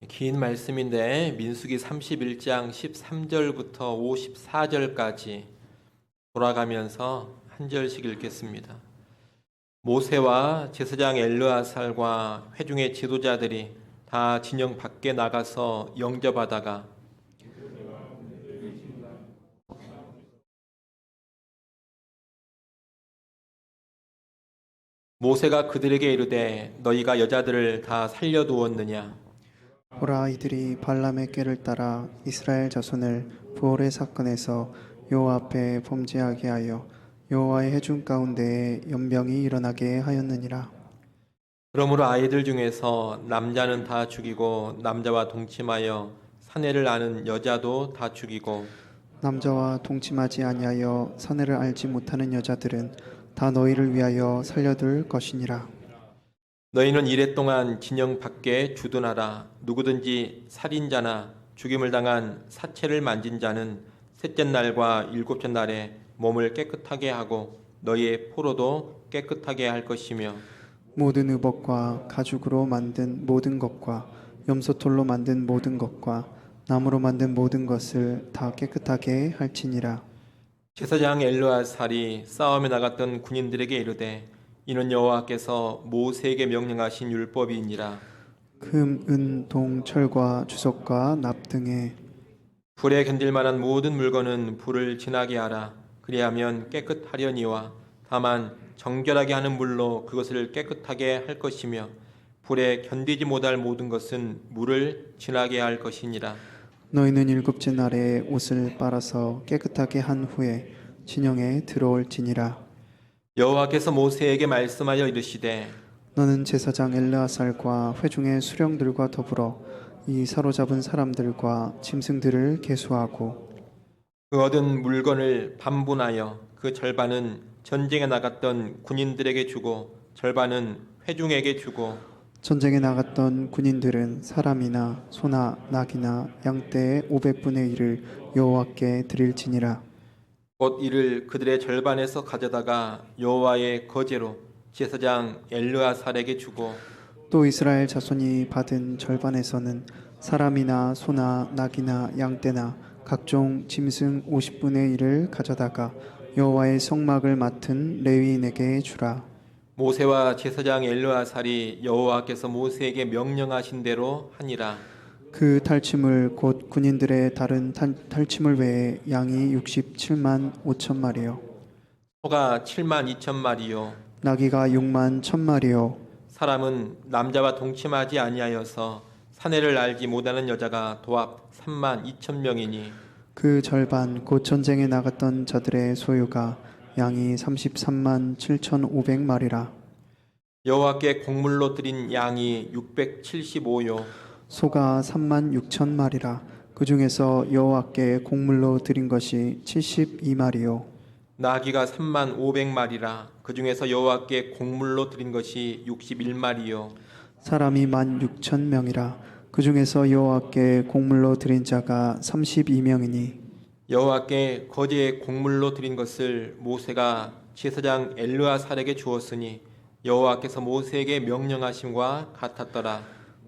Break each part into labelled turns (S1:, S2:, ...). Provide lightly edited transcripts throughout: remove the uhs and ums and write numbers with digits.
S1: 긴 말씀인데 민수기 31장 13절부터 54절까지 돌아가면서 한 절씩 읽겠습니다. 모세와 제사장 엘르아살과 회중의 지도자들이 다 진영 밖에 나가서 영접하다가 모세가 그들에게 이르되 너희가 여자들을 다 살려두었느냐?
S2: 보라, 이들이 발람의 꾀를 따라 이스라엘 자손을 부올의 사건에서 여호와 앞에 범죄하게 하여 여호와의 회중 가운데에 연병이 일어나게 하였느니라.
S1: 그러므로 아이들 중에서 남자는 다 죽이고 남자와 동침하여 사내를 아는 여자도 다 죽이고
S2: 남자와 동침하지 아니하여 사내를 알지 못하는 여자들은 다 너희를 위하여 살려둘 것이니라.
S1: 너희는 이래 동안 진영 밖에 주둔하라. 누구든지 살인자나 죽임을 당한 사체를 만진 자는 셋째 날과 일곱째 날에 몸을 깨끗하게 하고 너희의 포로도 깨끗하게 할 것이며
S2: 모든 의복과 가죽으로 만든 모든 것과 염소털로 만든 모든 것과 나무로 만든 모든 것을 다 깨끗하게 할지니라.
S1: 제사장 엘르아살이 싸움에 나갔던 군인들에게 이르되 이는 여호와께서 모세에게 명령하신 율법이니라.
S2: 금, 은, 동, 철과 주석과 납 등의
S1: 불에 견딜 만한 모든 물건은 불을 지나게 하라. 그리하면 깨끗하려니와 다만 정결하게 하는 물로 그것을 깨끗하게 할 것이며 불에 견디지 못할 모든 것은 물을 지나게 할 것이니라.
S2: 너희는 일곱째 날에 옷을 빨아서 깨끗하게 한 후에 진영에 들어올지니라.
S1: 여호와께서 모세에게 말씀하여 이르시되
S2: 너는 제사장 엘르아살과 회중의 수령들과 더불어 이 사로잡은 사람들과 짐승들을 계수하고
S1: 그 얻은 물건을 반분하여 그 절반은 전쟁에 나갔던 군인들에게 주고 절반은 회중에게 주고
S2: 전쟁에 나갔던 군인들은 사람이나 소나 낙이나 양떼의 500분의 1을 여호와께 드릴지니라.
S1: 곧 이를 그들의 절반에서 가져다가 여호와의 거제로 제사장 엘르아살에게 주고
S2: 또 이스라엘 자손이 받은 절반에서는 사람이나 소나 낙이나 양떼나 각종 짐승 50분의 1을 가져다가 여호와의 성막을 맡은 레위인에게 주라.
S1: 모세와 제사장 엘르아살이 여호와께서 모세에게 명령하신 대로 하니라.
S2: 그 탈취물 곧 군인들의 다른 탈취물 외에 양이 67만 5천 마리요,
S1: 소가 7만 2천 마리요.
S2: 나귀가 6만 1천 마리요,
S1: 사람은 남자와 동침하지 아니하여서 사내를 알지 못하는 여자가 도합 3만 2천 명이니
S2: 그 절반 곧 전쟁에 나갔던 자들의 소유가 양이 33만 7,500마리라.
S1: 여호와께 곡물로 드린 양이 675요.
S2: 소가 3만 6천 마리라. 그 중에서 여호와께 곡물로 드린 것이 72마리요.
S1: 나귀가 3만 500마리라. 그 중에서 여호와께 곡물로 드린 것이 61마리요.
S2: 사람이 1만 6천 명이라. 그 중에서 여호와께 곡물로 드린 자가 32명이니
S1: 여호와께 거제의 곡물로 드린 것을 모세가 제사장 엘르아살에게 주었으니 여호와께서 모세에게 명령하심과 같았더라.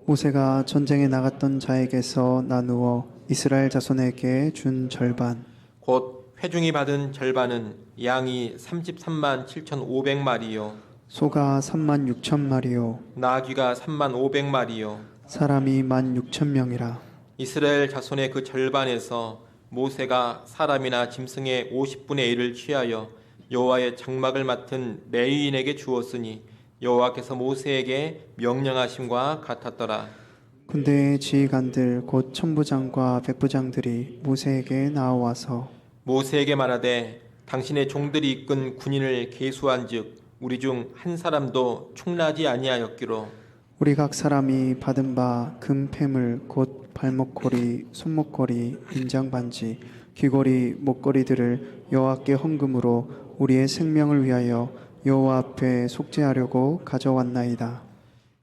S2: 모세가 전쟁에 나갔던 자에게서 나누어 이스라엘 자손에게 준 절반
S1: 곧 회중이 받은 절반은 양이 33만 7,500마리요.
S2: 소가 3만 6천 마리요
S1: 나귀가 3만 500마리요.
S2: 사람이 1만 6천 명이라.
S1: 이스라엘 자손의 그 절반에서 모세가 사람이나 짐승의 50분의 1을 취하여 여호와의 장막을 맡은 레위인에게 주었으니 여호와께서 모세에게 명령하심과 같았더라.
S2: 군대의 지휘관들 곧 천부장과 백부장들이 모세에게 나와서
S1: 모세에게 말하되 당신의 종들이 이끈 군인을 계수한즉 우리 중 한 사람도 충나지 아니하였기로
S2: 우리 각 사람이 받은 바 금패물 곧 발목걸이, 손목걸이, 인장반지, 귀걸이, 목걸이들을 여호와께 헌금으로 우리의 생명을 위하여 여호와 앞에 속죄하려고 가져왔나이다.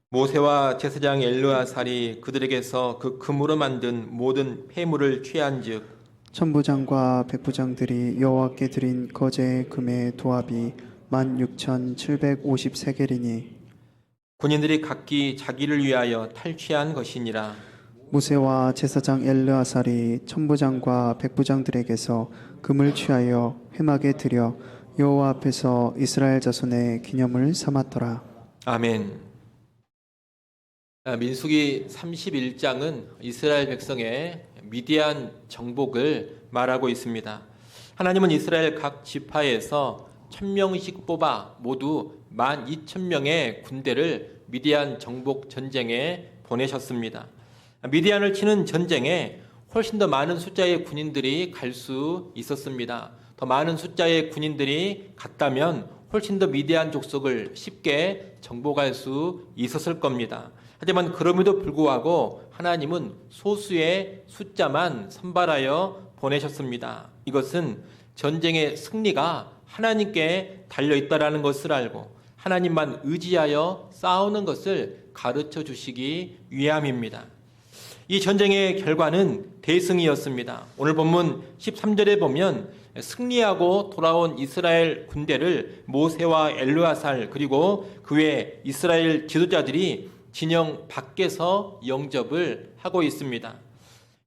S1: 모세와 제사장 엘르아살이 그들에게서 그 금으로 만든 모든 폐물을 취한즉
S2: 천부장과 백부장들이 여호와께 드린 거제 금의 도합이 16,750세겔이니
S1: 군인들이 각기 자기를 위하여 탈취한 것이니라.
S2: 모세와 제사장 엘르아살이 천부장과 백부장들에게서 금을 취하여 회막에 들여 여호와 앞에서 이스라엘 자손의 기념을 삼았더라.
S1: 아멘. 민수기 31장은 이스라엘 백성의 미디안 정복을 말하고 있습니다. 하나님은 이스라엘 각 지파에서 1000명씩 뽑아 모두 12,000명의 군대를 미디안 정복 전쟁에 보내셨습니다. 미디안을 치는 전쟁에 훨씬 더 많은 숫자의 군인들이 갈 수 있었습니다. 더 많은 숫자의 군인들이 갔다면 훨씬 더 미디안 족속을 쉽게 정복할 수 있었을 겁니다. 하지만 그럼에도 불구하고 하나님은 소수의 숫자만 선발하여 보내셨습니다. 이것은 전쟁의 승리가 하나님께 달려있다라는 것을 알고 하나님만 의지하여 싸우는 것을 가르쳐 주시기 위함입니다. 이 전쟁의 결과는 대승이었습니다. 오늘 본문 13절에 보면 승리하고 돌아온 이스라엘 군대를 모세와 엘르아살 그리고 그 외 이스라엘 지도자들이 진영 밖에서 영접을 하고 있습니다.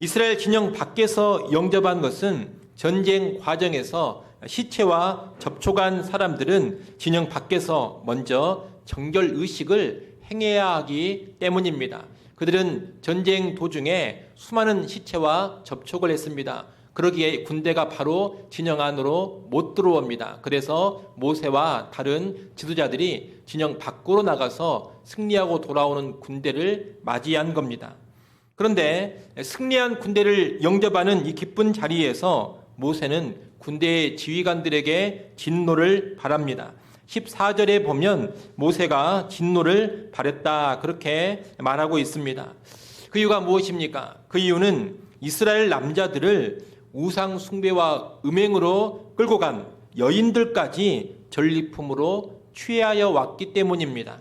S1: 이스라엘 진영 밖에서 영접한 것은 전쟁 과정에서 시체와 접촉한 사람들은 진영 밖에서 먼저 정결 의식을 행해야 하기 때문입니다. 그들은 전쟁 도중에 수많은 시체와 접촉을 했습니다. 그러기에 군대가 바로 진영 안으로 못 들어옵니다. 그래서 모세와 다른 지도자들이 진영 밖으로 나가서 승리하고 돌아오는 군대를 맞이한 겁니다. 그런데 승리한 군대를 영접하는 이 기쁜 자리에서 모세는 군대의 지휘관들에게 진노를 바랍니다. 14절에 보면 모세가 진노를 바랬다 그렇게 말하고 있습니다. 그 이유가 무엇입니까? 그 이유는 이스라엘 남자들을 우상 숭배와 음행으로 끌고 간 여인들까지 전리품으로 취하여 왔기 때문입니다.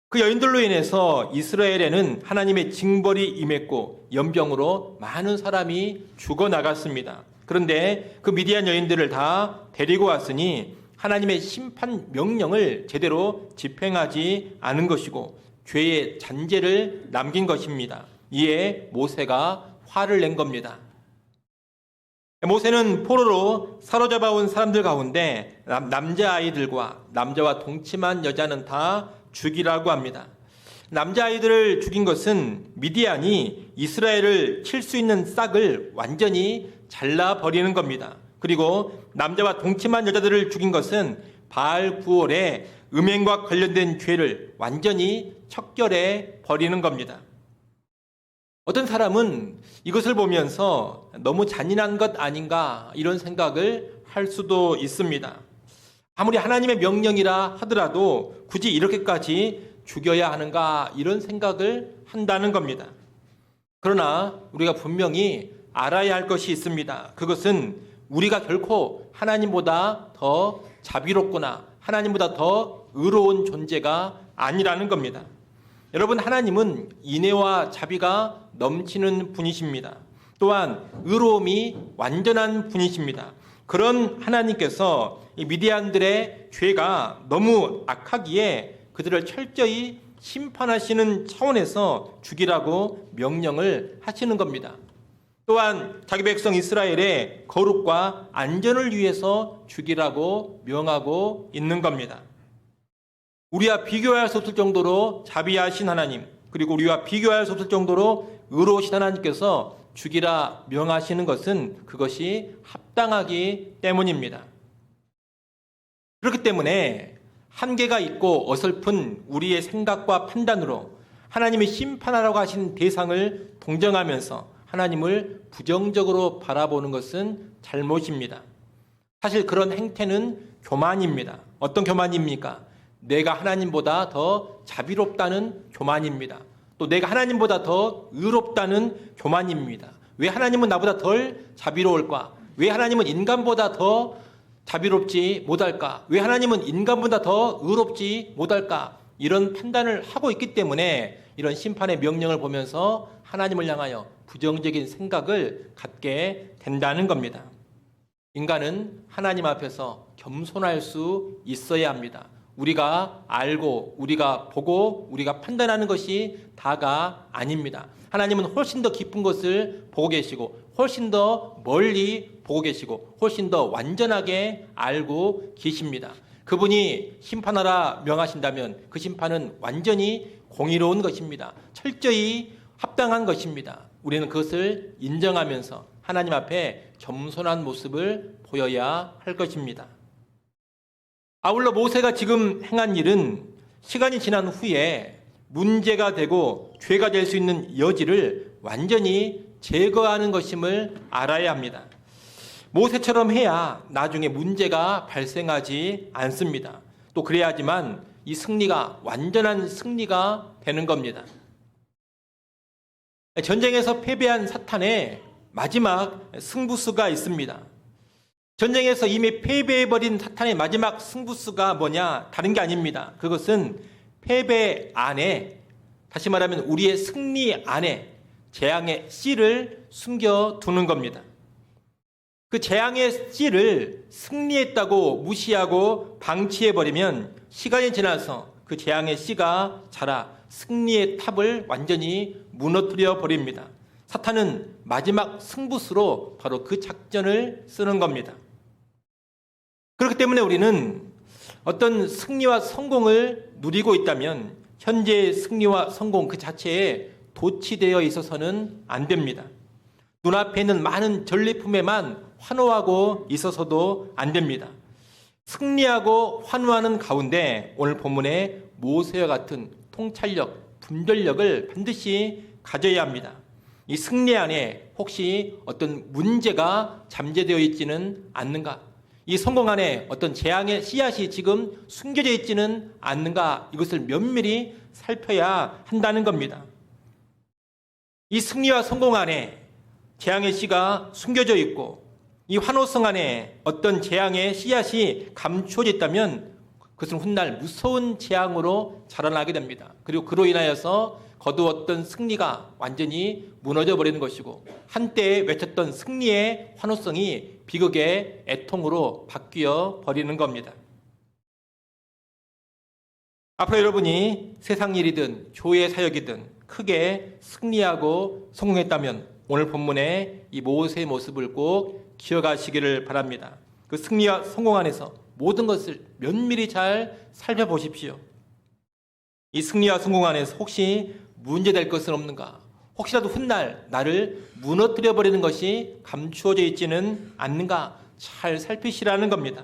S1: 그 여인들로 인해서 이스라엘에는 하나님의 징벌이 임했고 연병으로 많은 사람이 죽어나갔습니다. 그런데 그 미디안 여인들을 다 데리고 왔으니 하나님의 심판 명령을 제대로 집행하지 않은 것이고 죄의 잔재를 남긴 것입니다. 이에 모세가 화를 낸 겁니다. 모세는 포로로 사로잡아 온 사람들 가운데 남자아이들과 남자와 동침한 여자는 다 죽이라고 합니다. 남자아이들을 죽인 것은 미디안이 이스라엘을 칠 수 있는 싹을 완전히 잘라버리는 겁니다. 그리고 남자와 동침한 여자들을 죽인 것은 바알 구홀의 음행과 관련된 죄를 완전히 척결해 버리는 겁니다. 어떤 사람은 이것을 보면서 너무 잔인한 것 아닌가 이런 생각을 할 수도 있습니다. 아무리 하나님의 명령이라 하더라도 굳이 이렇게까지 죽여야 하는가 이런 생각을 한다는 겁니다. 그러나 우리가 분명히 알아야 할 것이 있습니다. 그것은 우리가 결코 하나님보다 더 자비롭거나 하나님보다 더 의로운 존재가 아니라는 겁니다. 여러분, 하나님은 인애와 자비가 넘치는 분이십니다. 또한 의로움이 완전한 분이십니다. 그런 하나님께서 이 미디안들의 죄가 너무 악하기에 그들을 철저히 심판하시는 차원에서 죽이라고 명령을 하시는 겁니다. 또한 자기 백성 이스라엘의 거룩과 안전을 위해서 죽이라고 명하고 있는 겁니다. 우리와 비교할 수 없을 정도로 자비하신 하나님, 그리고 우리와 비교할 수 없을 정도로 의로우신 하나님께서 죽이라 명하시는 것은 그것이 합당하기 때문입니다. 그렇기 때문에 한계가 있고 어설픈 우리의 생각과 판단으로 하나님이 심판하라고 하신 대상을 동정하면서 하나님을 부정적으로 바라보는 것은 잘못입니다. 사실 그런 행태는 교만입니다. 어떤 교만입니까? 내가 하나님보다 더 자비롭다는 교만입니다. 또 내가 하나님보다 더 의롭다는 교만입니다. 왜 하나님은 나보다 덜 자비로울까? 왜 하나님은 인간보다 더 자비롭지 못할까? 왜 하나님은 인간보다 더 의롭지 못할까? 이런 판단을 하고 있기 때문에 이런 심판의 명령을 보면서 하나님을 향하여 부정적인 생각을 갖게 된다는 겁니다. 인간은 하나님 앞에서 겸손할 수 있어야 합니다. 우리가 알고 우리가 보고 우리가 판단하는 것이 다가 아닙니다. 하나님은 훨씬 더 깊은 것을 보고 계시고 훨씬 더 멀리 보고 계시고 훨씬 더 완전하게 알고 계십니다. 그분이 심판하라 명하신다면 그 심판은 완전히 공의로운 것입니다. 철저히 합당한 것입니다. 우리는 그것을 인정하면서 하나님 앞에 겸손한 모습을 보여야 할 것입니다. 아울러 모세가 지금 행한 일은 시간이 지난 후에 문제가 되고 죄가 될 수 있는 여지를 완전히 제거하는 것임을 알아야 합니다. 모세처럼 해야 나중에 문제가 발생하지 않습니다. 또 그래야지만 이 승리가 완전한 승리가 되는 겁니다. 전쟁에서 패배한 사탄의 마지막 승부수가 있습니다. 전쟁에서 이미 패배해버린 사탄의 마지막 승부수가 뭐냐? 다른 게 아닙니다. 그것은 패배 안에, 다시 말하면 우리의 승리 안에 재앙의 씨를 숨겨두는 겁니다. 그 재앙의 씨를 승리했다고 무시하고 방치해버리면 시간이 지나서 그 재앙의 씨가 자라 승리의 탑을 완전히 무너뜨려 버립니다. 사탄은 마지막 승부수로 바로 그 작전을 쓰는 겁니다. 그렇기 때문에 우리는 어떤 승리와 성공을 누리고 있다면 현재의 승리와 성공 그 자체에 도취되어 있어서는 안 됩니다. 눈앞에 있는 많은 전리품에만 환호하고 있어서도 안 됩니다. 승리하고 환호하는 가운데 오늘 본문에 모세와 같은 통찰력, 분별력을 반드시 가져야 합니다. 이 승리 안에 혹시 어떤 문제가 잠재되어 있지는 않는가? 이 성공 안에 어떤 재앙의 씨앗이 지금 숨겨져 있지는 않는가? 이것을 면밀히 살펴야 한다는 겁니다. 이 승리와 성공 안에 재앙의 씨가 숨겨져 있고 이 환호성 안에 어떤 재앙의 씨앗이 감추어져 있다면 그것은 훗날 무서운 재앙으로 자라나게 됩니다. 그리고 그로 인하여서 거두었던 승리가 완전히 무너져 버리는 것이고 한때 외쳤던 승리의 환호성이 비극의 애통으로 바뀌어 버리는 겁니다. 앞으로 여러분이 세상 일이든 교회 사역이든 크게 승리하고 성공했다면 오늘 본문의 이 모세의 모습을 꼭 기억하시기를 바랍니다. 그 승리와 성공 안에서 모든 것을 면밀히 잘 살펴보십시오. 이 승리와 성공 안에서 혹시 문제될 것은 없는가? 혹시라도 훗날 나를 무너뜨려 버리는 것이 감추어져 있지는 않는가? 잘 살피시라는 겁니다.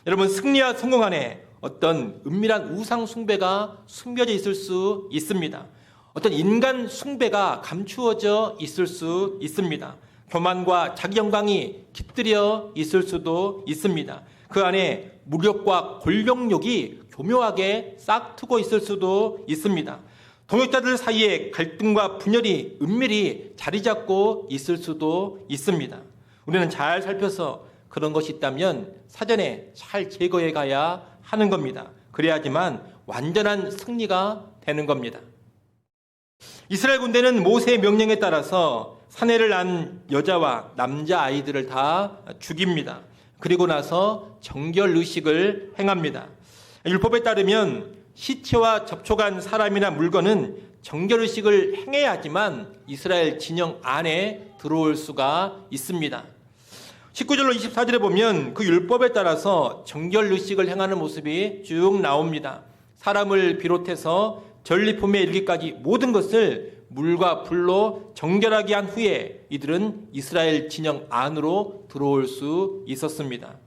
S1: 여러분, 승리와 성공 안에 어떤 은밀한 우상 숭배가 숨겨져 있을 수 있습니다. 어떤 인간 숭배가 감추어져 있을 수 있습니다. 교만과 자기 영광이 깃들여 있을 수도 있습니다. 그 안에 무력과 권력욕이 교묘하게 싹트고 있을 수도 있습니다. 동역자들 사이에 갈등과 분열이 은밀히 자리 잡고 있을 수도 있습니다. 우리는 잘 살펴서 그런 것이 있다면 사전에 잘 제거해 가야 하는 겁니다. 그래야지만 완전한 승리가 되는 겁니다. 이스라엘 군대는 모세의 명령에 따라서 사내를 낳은 여자와 남자 아이들을 다 죽입니다. 그리고 나서 정결 의식을 행합니다. 율법에 따르면 시체와 접촉한 사람이나 물건은 정결 의식을 행해야지만 이스라엘 진영 안에 들어올 수가 있습니다. 19절로 24절에 보면 그 율법에 따라서 정결 의식을 행하는 모습이 쭉 나옵니다. 사람을 비롯해서 전리품에 이르기까지 모든 것을 물과 불로 정결하게 한 후에 이들은 이스라엘 진영 안으로 들어올 수 있었습니다.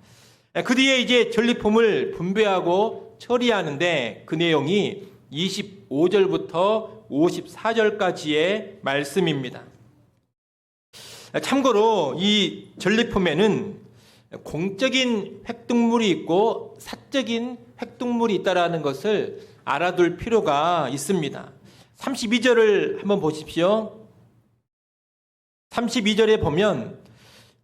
S1: 그 뒤에 이제 전리품을 분배하고 처리하는데 그 내용이 25절부터 54절까지의 말씀입니다. 참고로 이 전리품에는 공적인 획득물이 있고 사적인 획득물이 있다는 것을 알아둘 필요가 있습니다. 32절을 한번 보십시오. 32절에 보면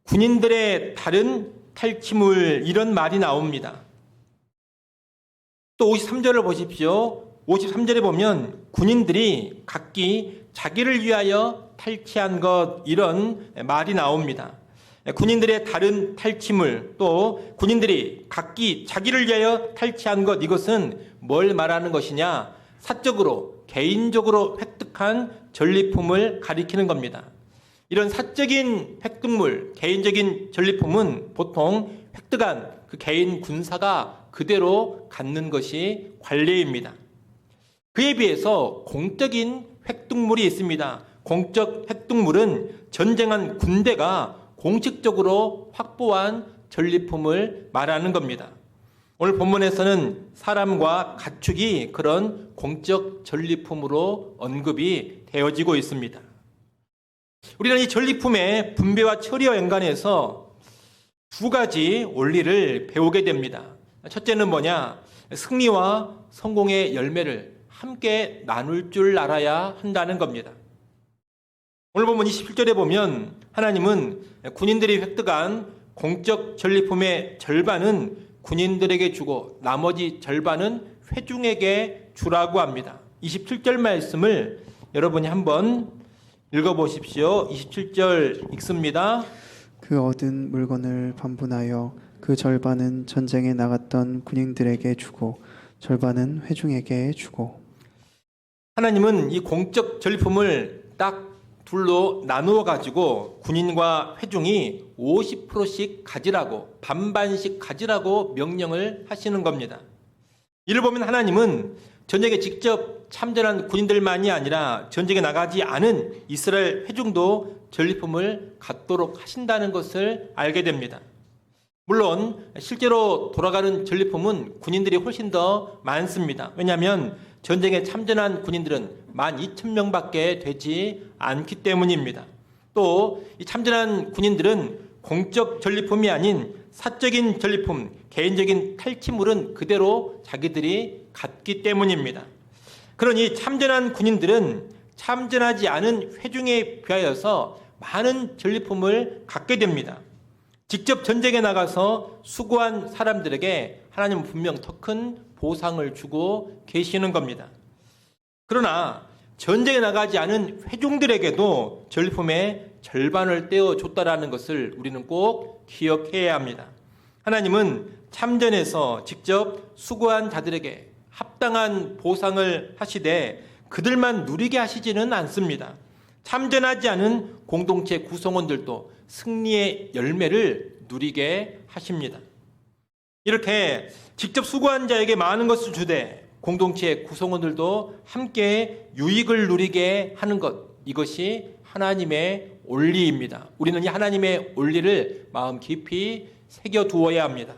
S1: 군인들의 다른 탈취물 이런 말이 나옵니다. 또 53절을 보십시오. 53절에 보면 군인들이 각기 자기를 위하여 탈취한 것 이런 말이 나옵니다. 군인들의 다른 탈취물 또 군인들이 각기 자기를 위하여 탈취한 것 이것은 뭘 말하는 것이냐? 사적으로 개인적으로 획득한 전리품을 가리키는 겁니다. 이런 사적인 획득물, 개인적인 전리품은 보통 획득한 그 개인 군사가 그대로 갖는 것이 관례입니다. 그에 비해서 공적인 획득물이 있습니다. 공적 획득물은 전쟁한 군대가 공식적으로 확보한 전리품을 말하는 겁니다. 오늘 본문에서는 사람과 가축이 그런 공적 전리품으로 언급이 되어지고 있습니다. 우리는 이 전리품의 분배와 처리와 연관해서 두 가지 원리를 배우게 됩니다. 첫째는 뭐냐? 승리와 성공의 열매를 함께 나눌 줄 알아야 한다는 겁니다. 오늘 본문 27절에 보면 하나님은 군인들이 획득한 공적 전리품의 절반은 군인들에게 주고 나머지 절반은 회중에게 주라고 합니다. 27절 말씀을 여러분이 한번 읽어보십시오. 27절 읽습니다.
S2: 그 얻은 물건을 반분하여 그 절반은 전쟁에 나갔던 군인들에게 주고 절반은 회중에게 주고.
S1: 하나님은 이 공적 전리품을 딱 둘로 나누어 가지고 군인과 회중이 50%씩 가지라고, 반반씩 가지라고 명령을 하시는 겁니다. 이를 보면 하나님은 전쟁에 직접 참전한 군인들만이 아니라 전쟁에 나가지 않은 이스라엘 회중도 전리품을 갖도록 하신다는 것을 알게 됩니다. 물론 실제로 돌아가는 전리품은 군인들이 훨씬 더 많습니다. 왜냐하면 전쟁에 참전한 군인들은 12,000명밖에 되지 않기 때문입니다. 또 이 참전한 군인들은 공적 전리품이 아닌 사적인 전리품, 개인적인 탈취물은 그대로 자기들이 갖기 때문입니다. 그러니 참전한 군인들은 참전하지 않은 회중에 비하여서 많은 전리품을 갖게 됩니다. 직접 전쟁에 나가서 수고한 사람들에게 하나님은 분명 더 큰 보상을 주고 계시는 겁니다. 그러나 전쟁에 나가지 않은 회중들에게도 전리품의 절반을 떼어줬다라는 것을 우리는 꼭 기억해야 합니다. 하나님은 참전에서 직접 수고한 자들에게 합당한 보상을 하시되 그들만 누리게 하시지는 않습니다. 참전하지 않은 공동체 구성원들도 승리의 열매를 누리게 하십니다. 이렇게 직접 수고한 자에게 많은 것을 주되 공동체 구성원들도 함께 유익을 누리게 하는 것, 이것이 하나님의 원리입니다. 우리는 이 하나님의 원리를 마음 깊이 새겨두어야 합니다.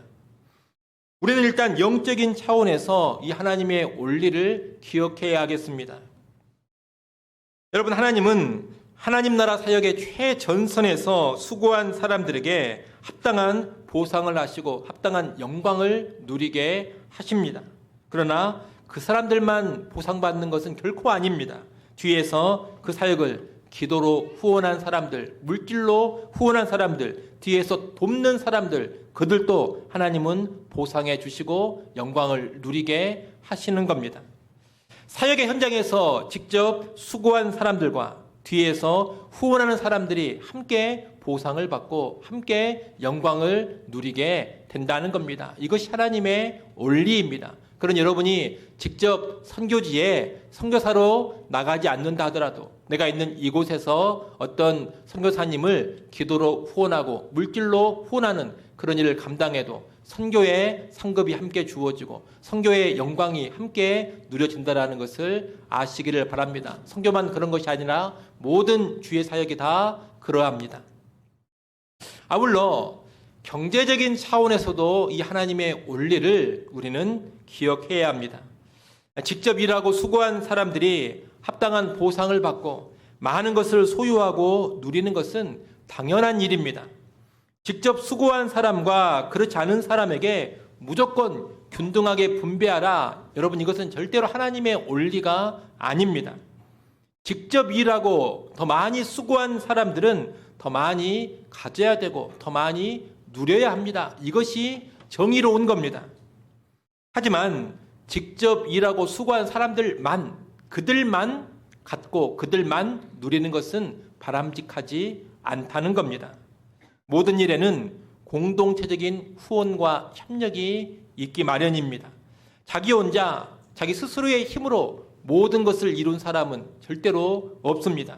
S1: 우리는 일단 영적인 차원에서 이 하나님의 원리를 기억해야 하겠습니다. 여러분, 하나님은 하나님 나라 사역의 최전선에서 수고한 사람들에게 합당한 보상을 하시고 합당한 영광을 누리게 하십니다. 그러나 그 사람들만 보상받는 것은 결코 아닙니다. 뒤에서 그 사역을 기도로 후원한 사람들, 물질로 후원한 사람들, 뒤에서 돕는 사람들, 그들도 하나님은 보상해 주시고 영광을 누리게 하시는 겁니다. 사역의 현장에서 직접 수고한 사람들과 뒤에서 후원하는 사람들이 함께 보상을 받고 함께 영광을 누리게 된다는 겁니다. 이것이 하나님의 원리입니다. 그런 여러분이 직접 선교지에 선교사로 나가지 않는다 하더라도 내가 있는 이곳에서 어떤 선교사님을 기도로 후원하고 물질로 후원하는 그런 일을 감당해도 선교의 상급이 함께 주어지고 선교의 영광이 함께 누려진다는 것을 아시기를 바랍니다. 선교만 그런 것이 아니라 모든 주의 사역이 다 그러합니다. 아울러 경제적인 차원에서도 이 하나님의 원리를 우리는 기억해야 합니다. 직접 일하고 수고한 사람들이 합당한 보상을 받고 많은 것을 소유하고 누리는 것은 당연한 일입니다. 직접 수고한 사람과 그렇지 않은 사람에게 무조건 균등하게 분배하라. 여러분, 이것은 절대로 하나님의 원리가 아닙니다. 직접 일하고 더 많이 수고한 사람들은 더 많이 가져야 되고 더 많이 누려야 합니다. 이것이 정의로운 겁니다. 하지만 직접 일하고 수고한 사람들만, 그들만 갖고 그들만 누리는 것은 바람직하지 않다는 겁니다. 모든 일에는 공동체적인 후원과 협력이 있기 마련입니다. 자기 혼자 자기 스스로의 힘으로 모든 것을 이룬 사람은 절대로 없습니다.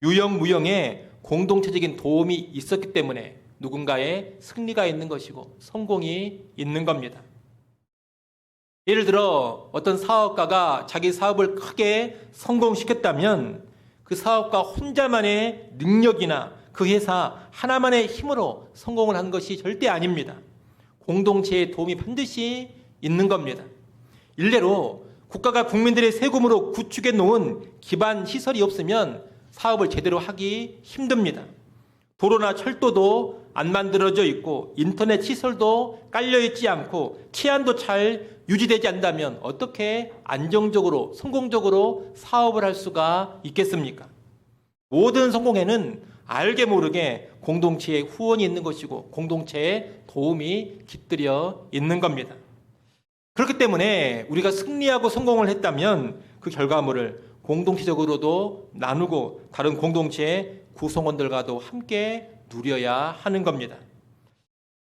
S1: 유영무영에 공동체적인 도움이 있었기 때문에 누군가의 승리가 있는 것이고 성공이 있는 겁니다. 예를 들어 어떤 사업가가 자기 사업을 크게 성공시켰다면 그 사업가 혼자만의 능력이나 그 회사 하나만의 힘으로 성공을 한 것이 절대 아닙니다. 공동체의 도움이 반드시 있는 겁니다. 일례로 국가가 국민들의 세금으로 구축해 놓은 기반 시설이 없으면 사업을 제대로 하기 힘듭니다. 도로나 철도도 안 만들어져 있고 인터넷 시설도 깔려 있지 않고 치안도 잘 유지되지 않는다면 어떻게 안정적으로 성공적으로 사업을 할 수가 있겠습니까? 모든 성공에는 알게 모르게 공동체의 후원이 있는 것이고 공동체의 도움이 깃들여 있는 겁니다. 그렇기 때문에 우리가 승리하고 성공을 했다면 그 결과물을 공동체적으로도 나누고 다른 공동체의 구성원들과도 함께 누려야 하는 겁니다.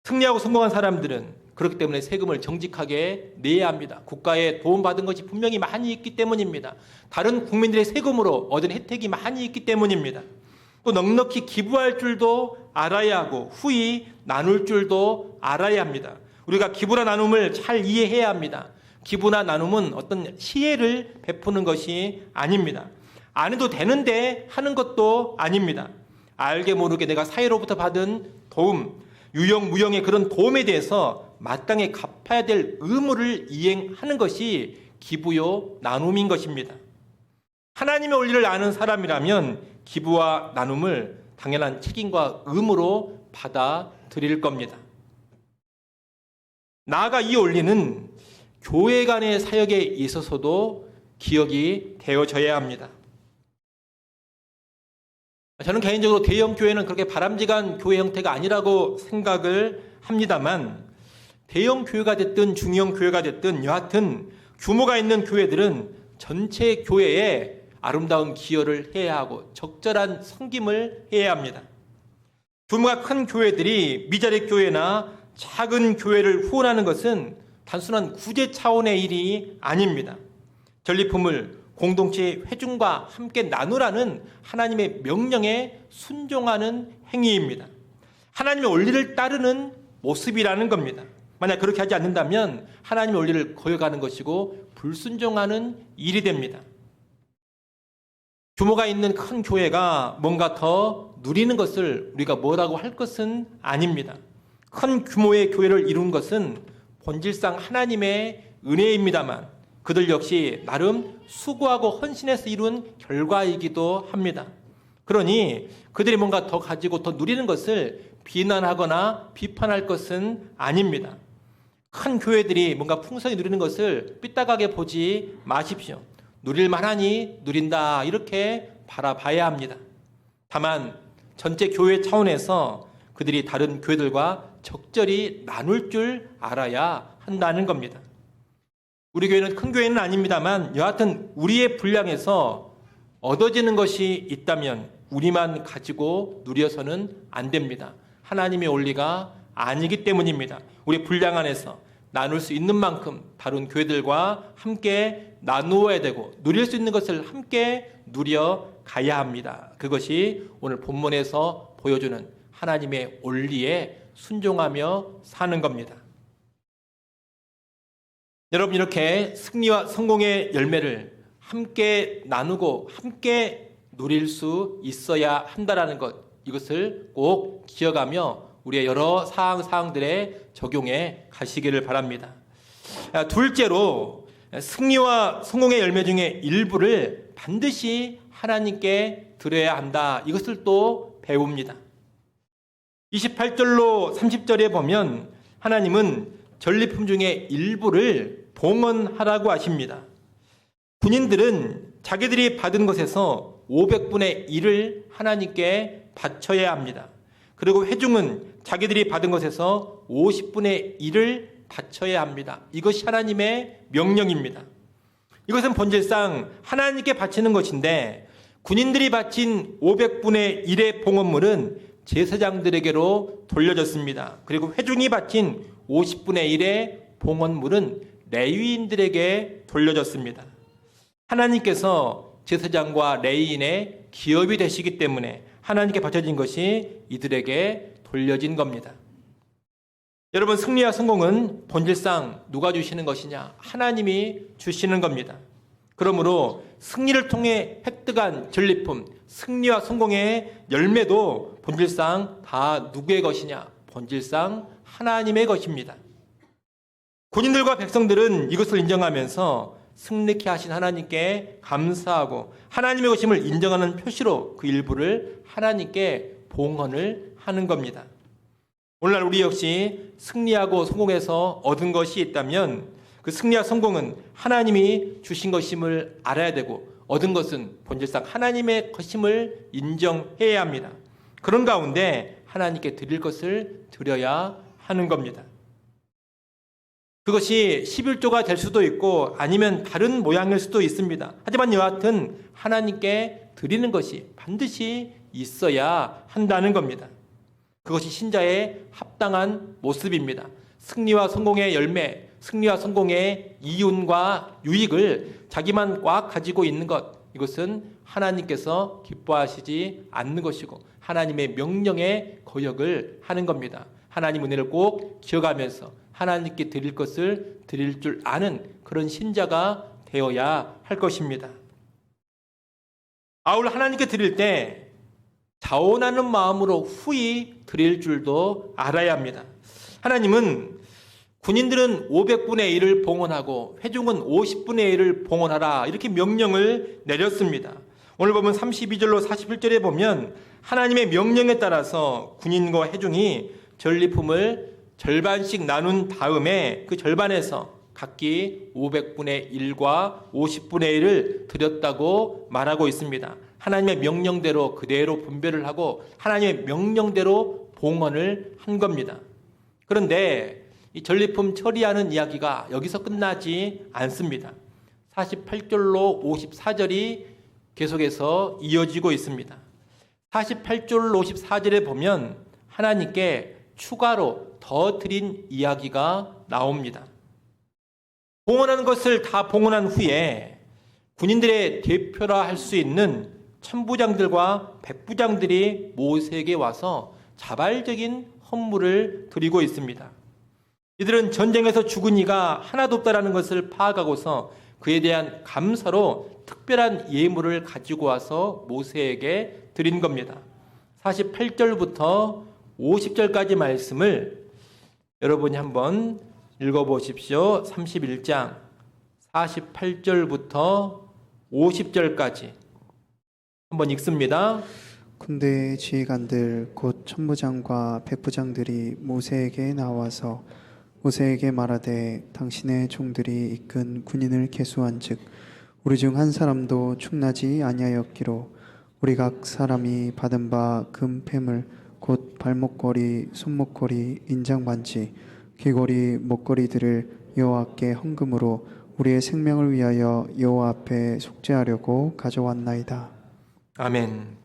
S1: 승리하고 성공한 사람들은 그렇기 때문에 세금을 정직하게 내야 합니다. 국가에 도움받은 것이 분명히 많이 있기 때문입니다. 다른 국민들의 세금으로 얻은 혜택이 많이 있기 때문입니다. 또 넉넉히 기부할 줄도 알아야 하고 후히 나눌 줄도 알아야 합니다. 우리가 기부나 나눔을 잘 이해해야 합니다. 기부나 나눔은 어떤 시혜를 베푸는 것이 아닙니다. 안 해도 되는데 하는 것도 아닙니다. 알게 모르게 내가 사회로부터 받은 도움, 유영무영의 그런 도움에 대해서 마땅히 갚아야 될 의무를 이행하는 것이 기부요 나눔인 것입니다. 하나님의 원리를 아는 사람이라면 기부와 나눔을 당연한 책임과 의무로 받아들일 겁니다. 나아가 이 원리는 교회 간의 사역에 있어서도 기억이 되어져야 합니다. 저는 개인적으로 대형 교회는 그렇게 바람직한 교회 형태가 아니라고 생각을 합니다만 대형 교회가 됐든 중형 교회가 됐든 여하튼 규모가 있는 교회들은 전체 교회에 아름다운 기여를 해야 하고 적절한 섬김을 해야 합니다. 규모가 큰 교회들이 미자립 교회나 작은 교회를 후원하는 것은 단순한 구제 차원의 일이 아닙니다. 전리품을 공동체의 회중과 함께 나누라는 하나님의 명령에 순종하는 행위입니다. 하나님의 원리를 따르는 모습이라는 겁니다. 만약 그렇게 하지 않는다면 하나님의 원리를 거역하는 것이고 불순종하는 일이 됩니다. 규모가 있는 큰 교회가 뭔가 더 누리는 것을 우리가 뭐라고 할 것은 아닙니다. 큰 규모의 교회를 이룬 것은 본질상 하나님의 은혜입니다만 그들 역시 나름 수고하고 헌신해서 이룬 결과이기도 합니다. 그러니 그들이 뭔가 더 가지고 더 누리는 것을 비난하거나 비판할 것은 아닙니다. 큰 교회들이 뭔가 풍성히 누리는 것을 삐딱하게 보지 마십시오. 누릴 만하니 누린다 이렇게 바라봐야 합니다. 다만 전체 교회 차원에서 그들이 다른 교회들과 적절히 나눌 줄 알아야 한다는 겁니다. 우리 교회는 큰 교회는 아닙니다만 여하튼 우리의 분량에서 얻어지는 것이 있다면 우리만 가지고 누려서는 안 됩니다. 하나님의 원리가 아니기 때문입니다. 우리 분량 안에서 나눌 수 있는 만큼 다른 교회들과 함께 나누어야 되고 누릴 수 있는 것을 함께 누려가야 합니다. 그것이 오늘 본문에서 보여주는 하나님의 원리에 순종하며 사는 겁니다. 여러분 이렇게 승리와 성공의 열매를 함께 나누고 함께 누릴 수 있어야 한다는 것 이것을 꼭 기억하며 우리의 여러 사항들에 적용해 가시기를 바랍니다. 둘째로 승리와 성공의 열매 중에 일부를 반드시 하나님께 드려야 한다. 이것을 또 배웁니다. 28절로 30절에 보면 하나님은 전리품 중에 일부를 봉헌하라고 하십니다. 군인들은 자기들이 받은 것에서 500분의 1을 하나님께 바쳐야 합니다. 그리고 회중은 자기들이 받은 것에서 50분의 1을 바쳐야 합니다. 이것이 하나님의 명령입니다. 이것은 본질상 하나님께 바치는 것인데 군인들이 바친 500분의 1의 봉헌물은 제사장들에게로 돌려졌습니다. 그리고 회중이 바친 50분의 1의 봉헌물은 레위인들에게 돌려졌습니다. 하나님께서 제사장과 레위인의 기업이 되시기 때문에 하나님께 바쳐진 것이 이들에게 돌려진 겁니다. 여러분, 승리와 성공은 본질상 누가 주시는 것이냐? 하나님이 주시는 겁니다. 그러므로 승리를 통해 획득한 전리품, 승리와 성공의 열매도 본질상 다 누구의 것이냐? 본질상 하나님의 것입니다. 군인들과 백성들은 이것을 인정하면서 승리케 하신 하나님께 감사하고 하나님의 것임을 인정하는 표시로 그 일부를 하나님께 봉헌을 하는 겁니다. 오늘날 우리 역시 승리하고 성공해서 얻은 것이 있다면 그 승리와 성공은 하나님이 주신 것임을 알아야 되고 얻은 것은 본질상 하나님의 것임을 인정해야 합니다. 그런 가운데 하나님께 드릴 것을 드려야 하는 겁니다. 그것이 11조가 될 수도 있고 아니면 다른 모양일 수도 있습니다. 하지만 여하튼 하나님께 드리는 것이 반드시 있어야 한다는 겁니다. 그것이 신자의 합당한 모습입니다. 승리와 성공의 열매, 승리와 성공의 이윤과 유익을 자기만 꽉 가지고 있는 것, 이것은 하나님께서 기뻐하시지 않는 것이고 하나님의 명령에 거역을 하는 겁니다. 하나님 은혜를 꼭 기억하면서 하나님께 드릴 것을 드릴 줄 아는 그런 신자가 되어야 할 것입니다. 아울 하나님께 드릴 때 자원하는 마음으로 후히 드릴 줄도 알아야 합니다. 하나님은 군인들은 500분의 1을 봉헌하고 회중은 50분의 1을 봉헌하라 이렇게 명령을 내렸습니다. 오늘 보면 32절로 41절에 보면 하나님의 명령에 따라서 군인과 회중이 전리품을 절반씩 나눈 다음에 그 절반에서 각기 500분의 1과 50분의 1을 드렸다고 말하고 있습니다. 하나님의 명령대로 그대로 분배를 하고 하나님의 명령대로 봉헌을 한 겁니다. 그런데 이 전리품 처리하는 이야기가 여기서 끝나지 않습니다. 48절로 54절이 계속해서 이어지고 있습니다. 48절 54절에 보면 하나님께 추가로 더 드린 이야기가 나옵니다. 봉헌하는 것을 다 봉헌한 후에 군인들의 대표라 할 수 있는 천부장들과 백부장들이 모세에게 와서 자발적인 헌물을 드리고 있습니다. 이들은 전쟁에서 죽은 이가 하나도 없다라는 것을 파악하고서 그에 대한 감사로 특별한 예물을 가지고 와서 모세에게 드린 겁니다. 48절부터 50절까지 말씀을 여러분이 한번 읽어보십시오. 31장 48절부터 50절까지 한번 읽습니다.
S2: 군대의 지휘관들 곧 천부장과 백부장들이 모세에게 나와서 모세에게 말하되 당신의 종들이 이끈 군인을 계수한즉 우리 중 한 사람도 충나지 아니하였기로 우리 각 사람이 받은 바 금패물 곧 발목걸이, 손목걸이, 인장반지, 귀걸이, 목걸이들을 여호와께 헌금으로 우리의 생명을 위하여 여호와 앞에 속죄하려고 가져왔나이다.
S1: 아멘.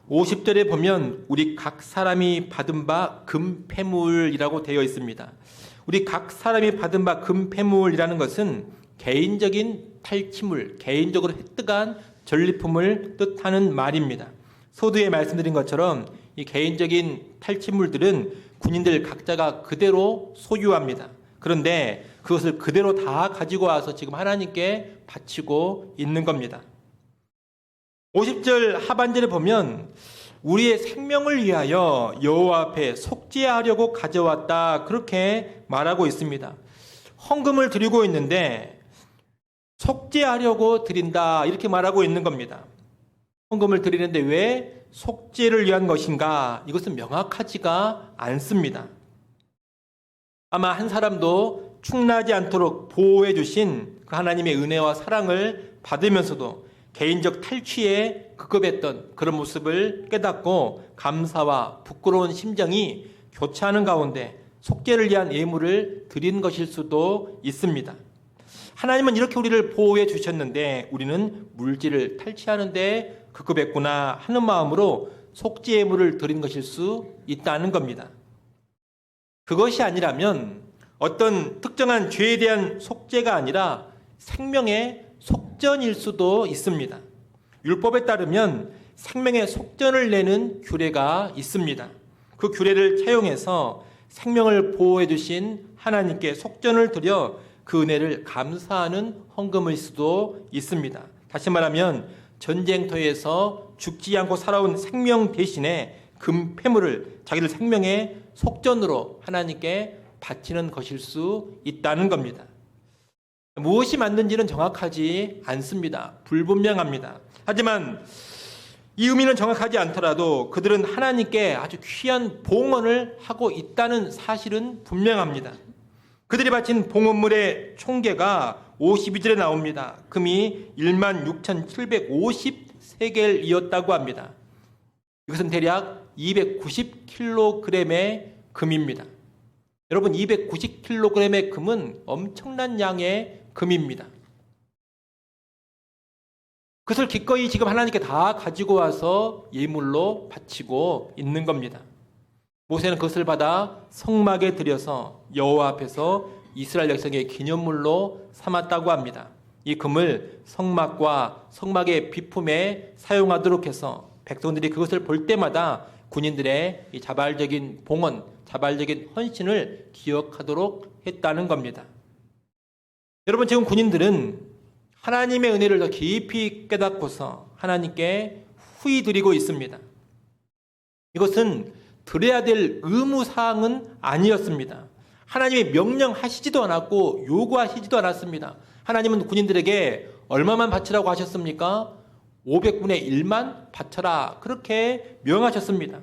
S1: 50절에 보면 우리 각 사람이 받은 바 금패물이라고 되어 있습니다. 우리 각 사람이 받은 바 금패물이라는 것은 개인적인 탈취물, 개인적으로 획득한 전리품을 뜻하는 말입니다. 서두에 말씀드린 것처럼 이 개인적인 탈취물들은 군인들 각자가 그대로 소유합니다. 그런데 그것을 그대로 다 가지고 와서 지금 하나님께 바치고 있는 겁니다. 50절 하반절에 보면 우리의 생명을 위하여 여호와 앞에 속죄하려고 가져왔다 그렇게 말하고 있습니다. 헌금을 드리고 있는데 속죄하려고 드린다 이렇게 말하고 있는 겁니다. 헌금을 드리는데 왜 속죄를 위한 것인가? 이것은 명확하지가 않습니다. 아마 한 사람도 충나지 않도록 보호해 주신 그 하나님의 은혜와 사랑을 받으면서도 개인적 탈취에 급급했던 그런 모습을 깨닫고 감사와 부끄러운 심정이 교차하는 가운데 속죄를 위한 예물을 드린 것일 수도 있습니다. 하나님은 이렇게 우리를 보호해 주셨는데 우리는 물질을 탈취하는 데 급급했구나 하는 마음으로 속죄 예물을 드린 것일 수 있다는 겁니다. 그것이 아니라면 어떤 특정한 죄에 대한 속죄가 아니라 생명의 속죄 속전일 수도 있습니다. 율법에 따르면 생명의 속전을 내는 규례가 있습니다. 그 규례를 차용해서 생명을 보호해 주신 하나님께 속전을 드려 그 은혜를 감사하는 헌금일 수도 있습니다. 다시 말하면 전쟁터에서 죽지 않고 살아온 생명 대신에 금폐물을 자기들 생명의 속전으로 하나님께 바치는 것일 수 있다는 겁니다. 무엇이 맞는지는 정확하지 않습니다. 불분명합니다. 하지만 이 의미는 정확하지 않더라도 그들은 하나님께 아주 귀한 봉헌을 하고 있다는 사실은 분명합니다. 그들이 바친 봉헌물의 총계가 52절에 나옵니다. 금이 16,750세겔이었다고 합니다. 이것은 대략 290kg의 금입니다. 여러분, 290kg의 금은 엄청난 양의 금입니다. 그것을 기꺼이 지금 하나님께 다 가지고 와서 예물로 바치고 있는 겁니다. 모세는 그것을 받아 성막에 들여서 여호와 앞에서 이스라엘 백성의 기념물로 삼았다고 합니다. 이 금을 성막과 성막의 비품에 사용하도록 해서 백성들이 그것을 볼 때마다 군인들의 이 자발적인 봉헌, 자발적인 헌신을 기억하도록 했다는 겁니다. 여러분, 지금 군인들은 하나님의 은혜를 더 깊이 깨닫고서 하나님께 후히 드리고 있습니다. 이것은 드려야 될 의무사항은 아니었습니다. 하나님이 명령하시지도 않았고 요구하시지도 않았습니다. 하나님은 군인들에게 얼마만 바치라고 하셨습니까? 500분의 1만 바쳐라, 그렇게 명하셨습니다.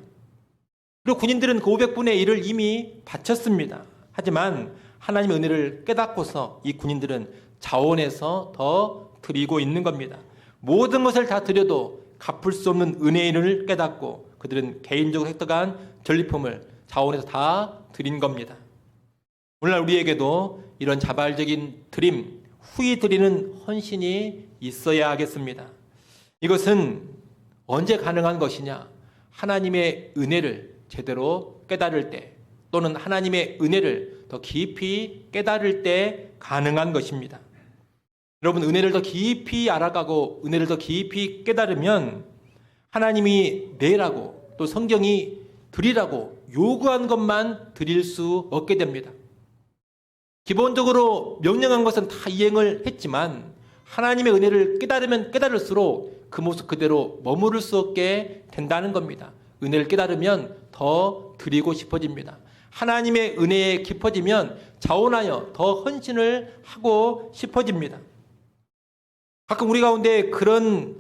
S1: 그리고 군인들은 그 500분의 1을 이미 바쳤습니다. 하지만 하나님의 은혜를 깨닫고서 이 군인들은 자원해서 더 드리고 있는 겁니다. 모든 것을 다 드려도 갚을 수 없는 은혜를 깨닫고 그들은 개인적으로 획득한 전리품을 자원해서 다 드린 겁니다. 오늘날 우리에게도 이런 자발적인 드림, 후히 드리는 헌신이 있어야 하겠습니다. 이것은 언제 가능한 것이냐? 하나님의 은혜를 제대로 깨달을 때, 또는 하나님의 은혜를 더 깊이 깨달을 때 가능한 것입니다. 여러분, 은혜를 더 깊이 알아가고 은혜를 더 깊이 깨달으면 하나님이 내라고, 또 성경이 드리라고 요구한 것만 드릴 수 없게 됩니다. 기본적으로 명령한 것은 다 이행을 했지만 하나님의 은혜를 깨달으면 깨달을수록 그 모습 그대로 머무를 수 없게 된다는 겁니다. 은혜를 깨달으면 더 드리고 싶어집니다. 하나님의 은혜에 깊어지면 자원하여 더 헌신을 하고 싶어집니다. 가끔 우리 가운데 그런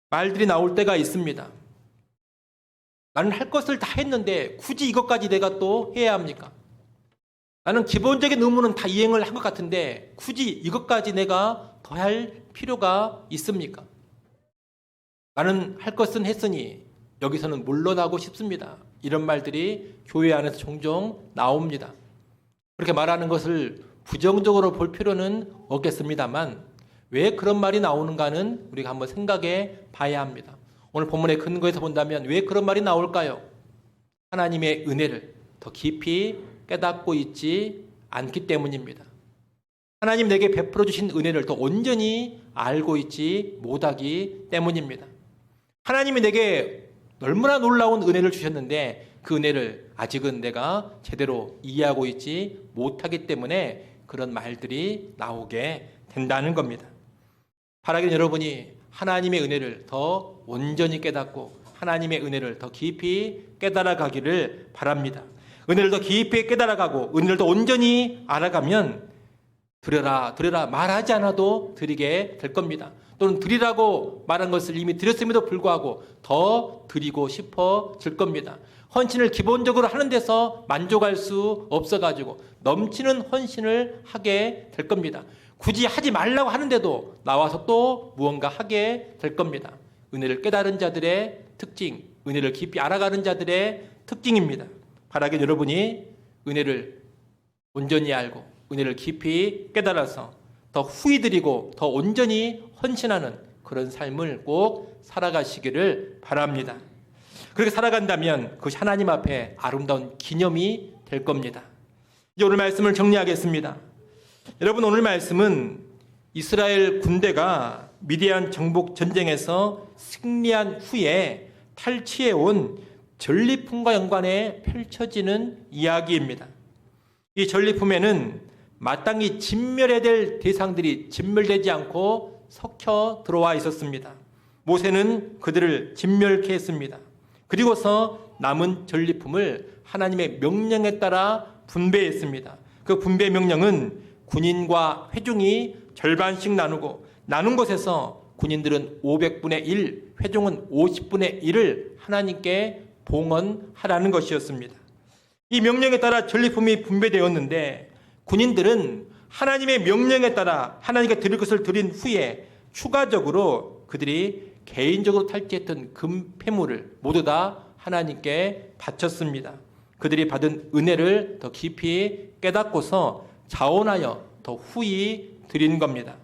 S1: 말들이 나올 때가 있습니다. 나는 할 것을 다 했는데 굳이 이것까지 내가 또 해야 합니까? 나는 기본적인 의무는 다 이행을 한 것 같은데 굳이 이것까지 내가 더 할 필요가 있습니까? 나는 할 것은 했으니 여기서는 물러나고 싶습니다. 이런 말들이 교회 안에서 종종 나옵니다. 그렇게 말하는 것을 부정적으로 볼 필요는 없겠습니다만 왜 그런 말이 나오는가는 우리가 한번 생각해 봐야 합니다. 오늘 본문의 근거에서 본다면 왜 그런 말이 나올까요? 하나님의 은혜를 더 깊이 깨닫고 있지 않기 때문입니다. 하나님 내게 베풀어 주신 은혜를 더 온전히 알고 있지 못하기 때문입니다. 하나님이 내게 얼마나 놀라운 은혜를 주셨는데 그 은혜를 아직은 내가 제대로 이해하고 있지 못하기 때문에 그런 말들이 나오게 된다는 겁니다. 바라기는 여러분이 하나님의 은혜를 더 온전히 깨닫고 하나님의 은혜를 더 깊이 깨달아 가기를 바랍니다. 은혜를 더 깊이 깨달아가고 은혜를 더 온전히 알아가면 드려라 드려라 말하지 않아도 드리게 될 겁니다. 또는 드리라고 말한 것을 이미 드렸음에도 불구하고 더 드리고 싶어질 겁니다. 헌신을 기본적으로 하는 데서 만족할 수 없어가지고 넘치는 헌신을 하게 될 겁니다. 굳이 하지 말라고 하는데도 나와서 또 무언가 하게 될 겁니다. 은혜를 깨달은 자들의 특징, 은혜를 깊이 알아가는 자들의 특징입니다. 바라기는 여러분이 은혜를 온전히 알고 은혜를 깊이 깨달아서 더 후히 드리고 더 온전히 헌신하는 그런 삶을 꼭 살아가시기를 바랍니다. 그렇게 살아간다면 그것이 하나님 앞에 아름다운 기념이 될 겁니다. 이제 오늘 말씀을 정리하겠습니다. 여러분, 오늘 말씀은 이스라엘 군대가 미디안 정복 전쟁에서 승리한 후에 탈취해 온 전리품과 연관해 펼쳐지는 이야기입니다. 이 전리품에는 마땅히 진멸해야 될 대상들이 진멸되지 않고 섞여 들어와 있었습니다. 모세는 그들을 진멸케 했습니다. 그리고서 남은 전리품을 하나님의 명령에 따라 분배했습니다. 그 분배 명령은 군인과 회중이 절반씩 나누고 나눈 곳에서 군인들은 500분의 1, 회중은 50분의 1을 하나님께 봉헌하라는 것이었습니다. 이 명령에 따라 전리품이 분배되었는데 군인들은 하나님의 명령에 따라 하나님께 드릴 것을 드린 후에 추가적으로 그들이 개인적으로 탈취했던 금 폐물을 모두 다 하나님께 바쳤습니다. 그들이 받은 은혜를 더 깊이 깨닫고서 자원하여 더 후히 드린 겁니다.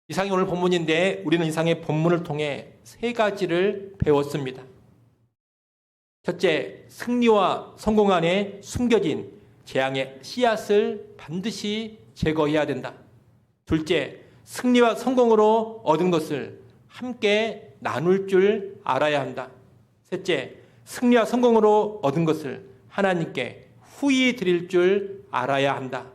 S1: 이상이 오늘 본문인데 우리는 이상의 본문을 통해 세 가지를 배웠습니다. 첫째, 승리와 성공 안에 숨겨진 재앙의 씨앗을 반드시 제거해야 된다. 둘째, 승리와 성공으로 얻은 것을 함께 나눌 줄 알아야 한다. 셋째, 승리와 성공으로 얻은 것을 하나님께 후히 드릴 줄 알아야 한다.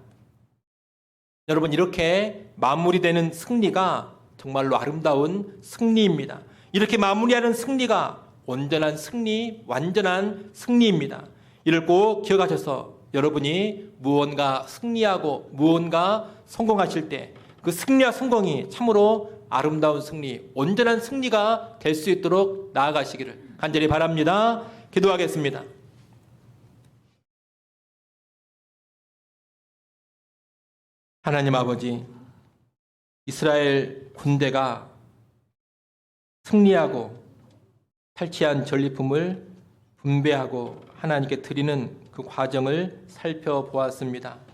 S1: 여러분, 이렇게 마무리되는 승리가 정말로 아름다운 승리입니다. 이렇게 마무리하는 승리가 온전한 승리, 완전한 승리입니다. 이를 꼭 기억하셔서 여러분이 무언가 승리하고 무언가 성공하실 때 그 승리와 성공이 참으로 아름다운 승리, 온전한 승리가 될 수 있도록 나아가시기를 간절히 바랍니다. 기도하겠습니다. 하나님 아버지, 이스라엘 군대가 승리하고 탈취한 전리품을 분배하고 하나님께 드리는 그 과정을 살펴보았습니다.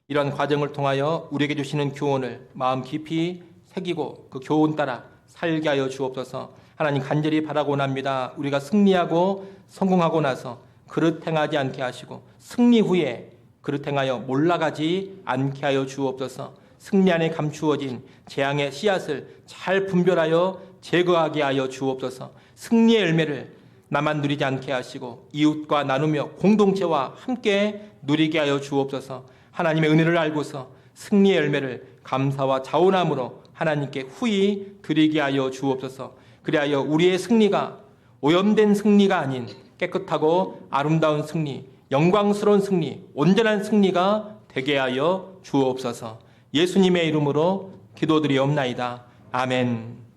S1: 이러한 과정을 통하여 우리에게 주시는 교훈을 마음 깊이 새기고 그 교훈 따라 살게 하여 주옵소서. 하나님 간절히 바라곤 합니다. 우리가 승리하고 성공하고 나서 그릇 행하지 않게 하시고 승리 후에 그릇 행하여 몰락하지 않게 하여 주옵소서. 승리 안에 감추어진 재앙의 씨앗을 잘 분별하여 제거하게 하여 주옵소서. 승리의 열매를 나만 누리지 않게 하시고 이웃과 나누며 공동체와 함께 누리게 하여 주옵소서. 하나님의 은혜를 알고서 승리의 열매를 감사와 자원함으로 하나님께 후히 드리게 하여 주옵소서. 그리하여 우리의 승리가 오염된 승리가 아닌 깨끗하고 아름다운 승리, 영광스러운 승리, 온전한 승리가 되게 하여 주옵소서. 예수님의 이름으로 기도드리옵나이다. 아멘.